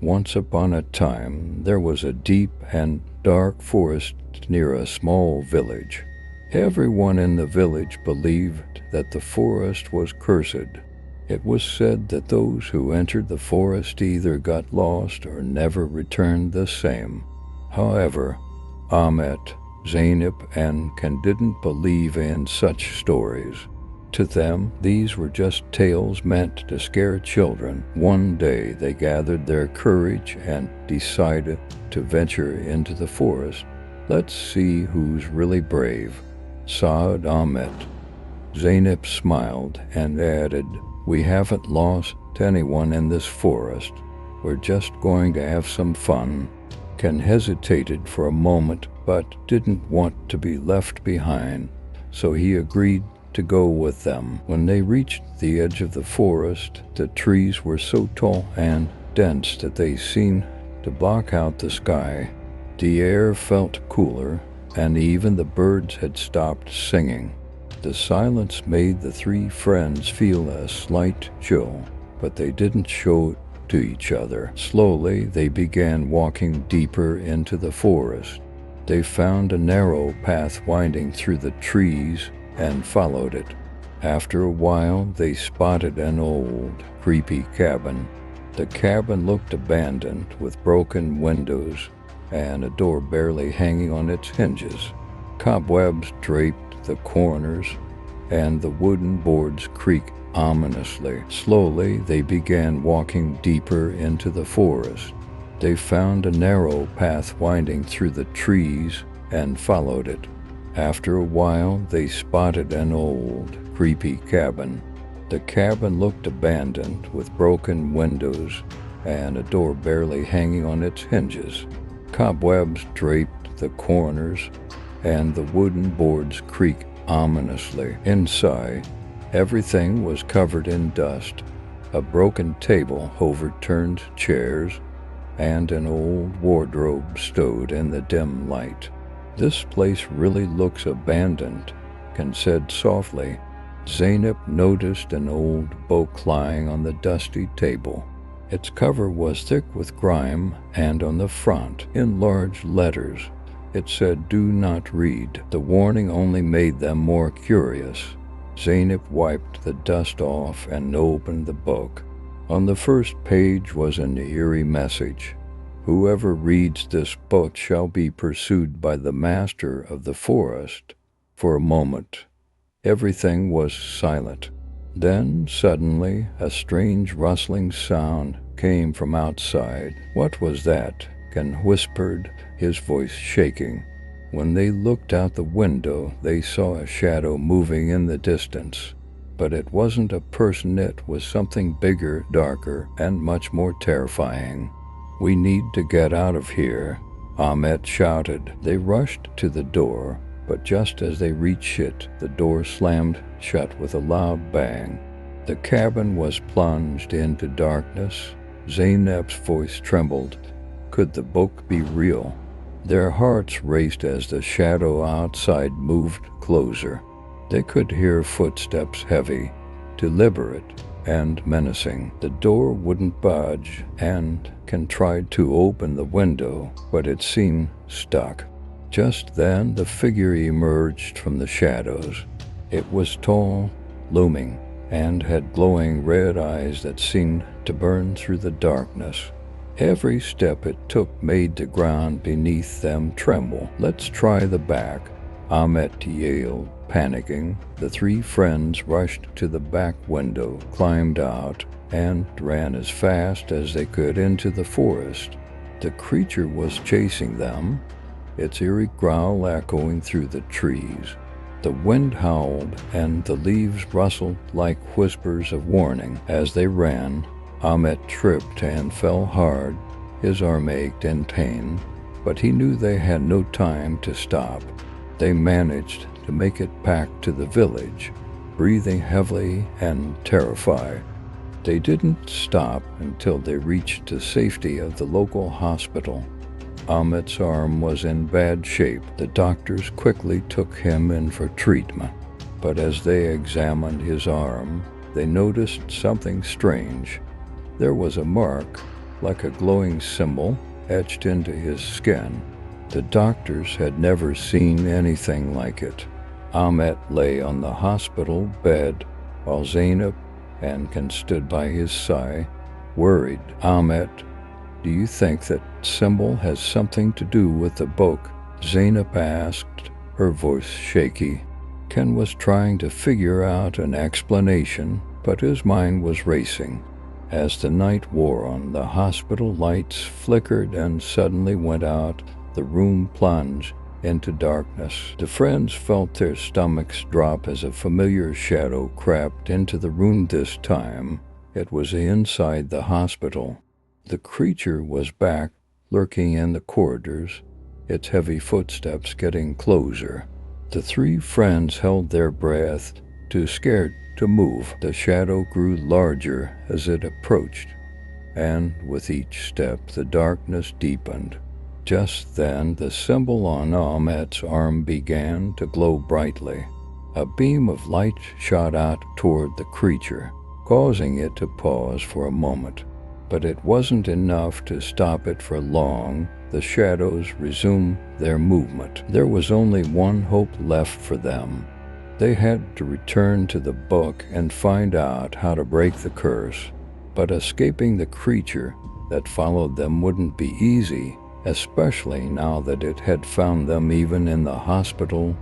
Once upon a time, there was a deep and dark forest near a small village. Everyone in the village believed that the forest was cursed. It was said that those who entered the forest either got lost or never returned the same. However, Ahmet, Zeynep, and Ken didn't believe in such stories. To them, these were just tales meant to scare children. One day, they gathered their courage and decided to venture into the forest. "Let's see who's really brave," sighed Ahmet. Zeynep smiled and added, "We haven't lost anyone in this forest. We're just going to have some fun." Ken hesitated for a moment but didn't want to be left behind, so he agreed to go with them. When they reached the edge of the forest, the trees were so tall and dense that they seemed to block out the sky. The air felt cooler, and even the birds had stopped singing. The silence made the three friends feel a slight chill, but they didn't show it to each other. Slowly, they began walking deeper into the forest. They found a narrow path winding through the trees and followed it. After a while, they spotted an old, creepy cabin. The cabin looked abandoned, with broken windows and a door barely hanging on its hinges. Cobwebs draped the corners, and the wooden boards creaked ominously. Slowly, they began walking deeper into the forest. They found a narrow path winding through the trees and followed it. After a while, they spotted an old, creepy cabin. The cabin looked abandoned, with broken windows and a door barely hanging on its hinges. Cobwebs draped the corners, and the wooden boards creaked ominously. Inside, everything was covered in dust. A broken table, overturned chairs, and an old wardrobe stood in the dim light. "This place really looks abandoned," Ken said softly. Zeynep noticed an old book lying on the dusty table. Its cover was thick with grime, and on the front, in large letters, it said, "Do not read." The warning only made them more curious. Zeynep wiped the dust off and opened the book. On the first page was an eerie message. "Whoever reads this book shall be pursued by the master of the forest." For a moment, everything was silent. Then, suddenly, a strange rustling sound came from outside. "What was that?" Ken whispered, his voice shaking. When they looked out the window, they saw a shadow moving in the distance. But it wasn't a person, it was something bigger, darker, and much more terrifying. "We need to get out of here," Ahmet shouted. They rushed to the door, but just as they reached it, the door slammed shut with a loud bang. The cabin was plunged into darkness. Zeynep's voice trembled. Could the book be real? Their hearts raced as the shadow outside moved closer. They could hear footsteps, heavy, deliberate, and menacing. The door wouldn't budge, and Ken tried to open the window, but it seemed stuck. Just then, the figure emerged from the shadows. It was tall, looming, and had glowing red eyes that seemed to burn through the darkness. Every step it took made the ground beneath them tremble. "Let's try the back," Ahmet yelled, panicking. The three friends rushed to the back window, climbed out, and ran as fast as they could into the forest. The creature was chasing them, its eerie growl echoing through the trees. The wind howled, and the leaves rustled like whispers of warning. As they ran, Ahmet tripped and fell hard. His arm ached in pain, but he knew they had no time to stop. They managed to make it back to the village, breathing heavily and terrified. They didn't stop until they reached the safety of the local hospital. Ahmet's arm was in bad shape. The doctors quickly took him in for treatment, but as they examined his arm, they noticed something strange. There was a mark, like a glowing symbol etched into his skin. The doctors had never seen anything like it. Ahmet lay on the hospital bed while Zeynep and Ken stood by his side, worried. "Ahmet, do you think that symbol has something to do with the book?" Zeynep asked, her voice shaky. Ken was trying to figure out an explanation, but his mind was racing. As the night wore on, the hospital lights flickered and suddenly went out. The room plunged into darkness. The friends felt their stomachs drop as a familiar shadow crept into the room. This time, it was inside the hospital. The creature was back, lurking in the corridors, its heavy footsteps getting closer. The three friends held their breath, too scared to move. The shadow grew larger as it approached, and with each step the darkness deepened. Just then, the symbol on Ahmet's arm began to glow brightly. A beam of light shot out toward the creature, causing it to pause for a moment. But it wasn't enough to stop it for long. The shadows resumed their movement. There was only one hope left for them. They had to return to the book and find out how to break the curse. But escaping the creature that followed them wouldn't be easy, especially now that it had found them even in the hospital.